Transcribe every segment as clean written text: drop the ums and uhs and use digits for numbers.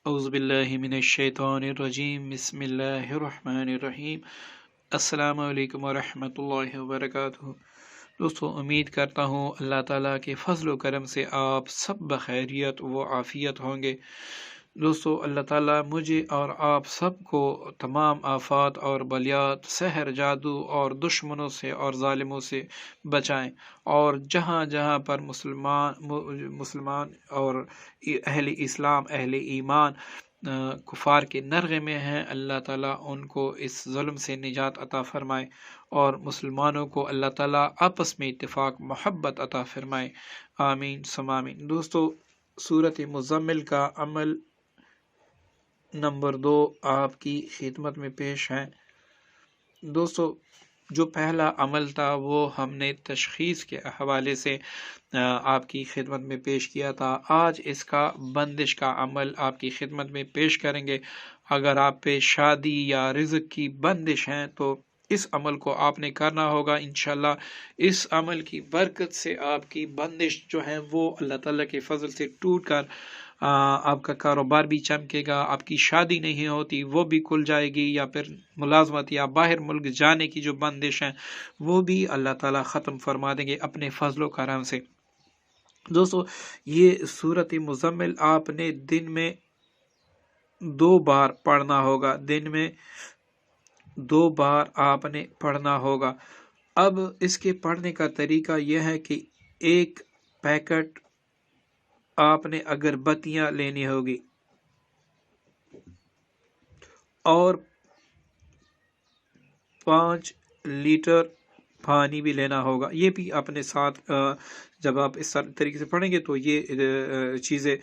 اعوذ باللہ من الشیطان الرجیم بسم اللہ الرحمن الرحیم السلام علیکم ورحمۃ اللہ وبرکاتہ۔ دوستو، امید کرتا ہوں اللہ تعالیٰ کے فضل و کرم سے آپ سب بخیریت و عافیت ہوں گے۔ دوستو، اللہ تعالیٰ مجھے اور آپ سب کو تمام آفات اور بلیات، سحر، جادو اور دشمنوں سے اور ظالموں سے بچائیں، اور جہاں جہاں پر مسلمان اور اہل اسلام، اہل ایمان کفار کے نرغے میں ہیں، اللہ تعالیٰ ان کو اس ظلم سے نجات عطا فرمائے، اور مسلمانوں کو اللہ تعالیٰ آپس میں اتفاق محبت عطا فرمائے، آمین ثم آمین۔ دوستو، سورۃ مزمل کا عمل نمبر 2 آپ کی خدمت میں پیش ہے۔ دوستو، جو پہلا عمل تھا وہ ہم نے تشخیص کے حوالے سے آپ کی خدمت میں پیش کیا تھا۔ آج اس کا بندش کا عمل آپ کی خدمت میں پیش کریں گے۔ اگر آپ پہ شادی یا رزق کی بندش ہیں تو اس عمل کو آپ نے کرنا ہوگا۔ انشاءاللہ اس عمل کی برکت سے آپ کی بندش جو ہے وہ اللہ تعالیٰ کے فضل سے ٹوٹ کر آپ کا کاروبار بھی چمکے گا، آپ کی شادی نہیں ہوتی وہ بھی کھل جائے گی، یا پھر ملازمت یا باہر ملک جانے کی جو بندش ہیں وہ بھی اللہ تعالیٰ ختم فرما دیں گے اپنے فضل و کرم سے۔ دوستو، یہ سورۃ مزمل آپ نے دن میں 2 بار پڑھنا ہوگا، دن میں 2 بار آپ نے پڑھنا ہوگا۔ اب اس کے پڑھنے کا طریقہ یہ ہے کہ ایک پیکٹ آپ نے اگربتیاں لینی ہوگی، اور 5 لیٹر پانی بھی لینا ہوگا۔ یہ بھی اپنے ساتھ جب آپ اس طریقے سے پڑھیں گے تو یہ چیزیں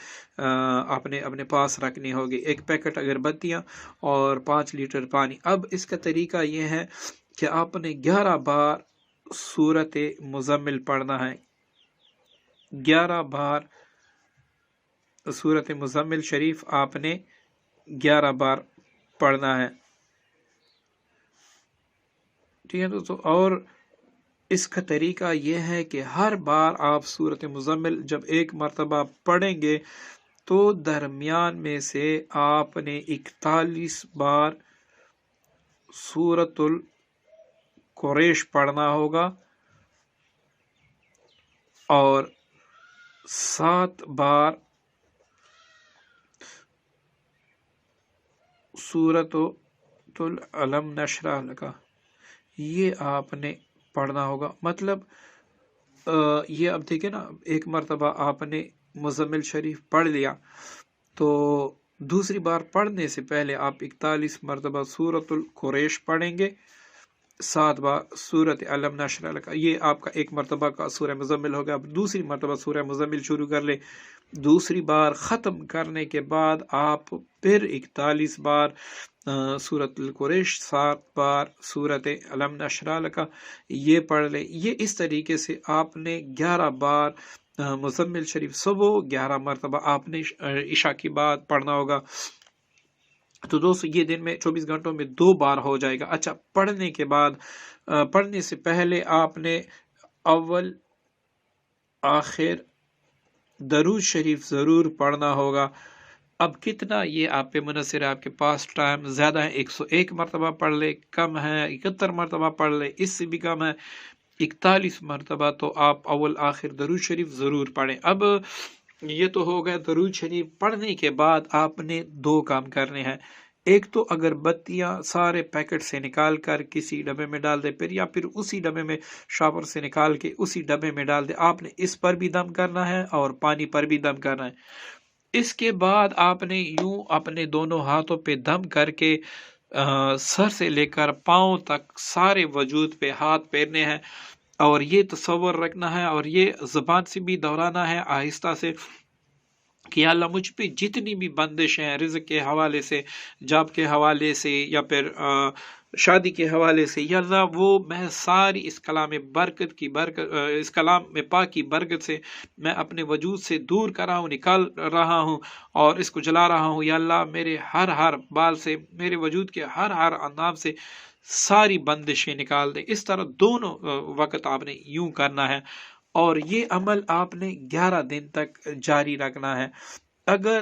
آپ نے اپنے پاس رکھنی ہوگی، ایک پیکٹ اگربتیاں اور 5 لیٹر پانی۔ اب اس کا طریقہ یہ ہے کہ آپ نے 11 بار سورۃ مزمل پڑھنا ہے، 11 بار سورۃ مزمل شریف آپ نے 11 بار پڑھنا ہے، ٹھیک ہے دوستو۔ اور اس کا طریقہ یہ ہے کہ ہر بار آپ سورۃ مزمل جب ایک مرتبہ پڑھیں گے تو درمیان میں سے آپ نے 41 بار سورۃ القریش پڑھنا ہوگا، اور 7 بار سورۃ العلم نشرح لک، یہ آپ نے پڑھنا ہوگا۔ مطلب یہ اب دیکھیں نا، ایک مرتبہ آپ نے مزمل شریف پڑھ لیا تو دوسری بار پڑھنے سے پہلے آپ 41 مرتبہ سورۃ القریش پڑھیں گے، 7 بار سورۃ علم نشرح لک، یہ آپ کا ایک مرتبہ کا سورہ مزمل ہوگا۔ اب دوسری مرتبہ سورہ مزمل شروع کر لے، دوسری بار ختم کرنے کے بعد آپ پھر 41 بار سورۃ القریش، 7 بار سورۃ علم نشرح لک یہ پڑھ لیں۔ یہ اس طریقے سے آپ نے 11 بار مزمل شریف صبح، 11 مرتبہ آپ نے عشاء کی بعد پڑھنا ہوگا۔ تو دوستو، یہ دن میں 24 گھنٹوں میں 2 بار ہو جائے گا۔ اچھا، پڑھنے کے بعد، پڑھنے سے پہلے آپ نے اول آخر درود شریف ضرور پڑھنا ہوگا۔ اب کتنا یہ آپ پہ منحصر ہے، آپ کے پاس ٹائم زیادہ ہے 101 مرتبہ پڑھ لے، کم ہے 71 مرتبہ پڑھ لے، اس سے بھی کم ہے 41 مرتبہ، تو آپ اول آخر درود شریف ضرور پڑھیں۔ اب یہ تو ہو گیا درود شریف پڑھنے کے بعد آپ نے 2 کام کرنے ہیں۔ ایک تو اگربتیاں سارے پیکٹ سے نکال کر کسی ڈبے میں ڈال دے، پھر یا پھر اسی ڈبے میں شاور سے نکال کے اسی ڈبے میں ڈال دے۔ آپ نے اس پر بھی دم کرنا ہے اور پانی پر بھی دم کرنا ہے۔ اس کے بعد آپ نے یوں اپنے دونوں ہاتھوں پہ دم کر کے سر سے لے کر پاؤں تک سارے وجود پہ ہاتھ پھیرنے ہیں، اور یہ تصور رکھنا ہے اور یہ زبان سے بھی دہرانا ہے آہستہ سے کہ اللہ مجھ پہ جتنی بھی بندش ہیں، رزق کے حوالے سے، جاب کے حوالے سے، یا پھر شادی کے حوالے سے، یا اللہ وہ میں ساری اس کلام برکت کی برکت، اس کلام میں پاک کی برکت سے میں اپنے وجود سے دور کر رہا ہوں، نکال رہا ہوں اور اس کو جلا رہا ہوں۔ یا اللہ میرے ہر بال سے، میرے وجود کے ہر اندام سے ساری بندشیں نکال دے۔ اس طرح دونوں وقت آپ نے یوں کرنا ہے، اور یہ عمل آپ نے 11 دن تک جاری رکھنا ہے۔ اگر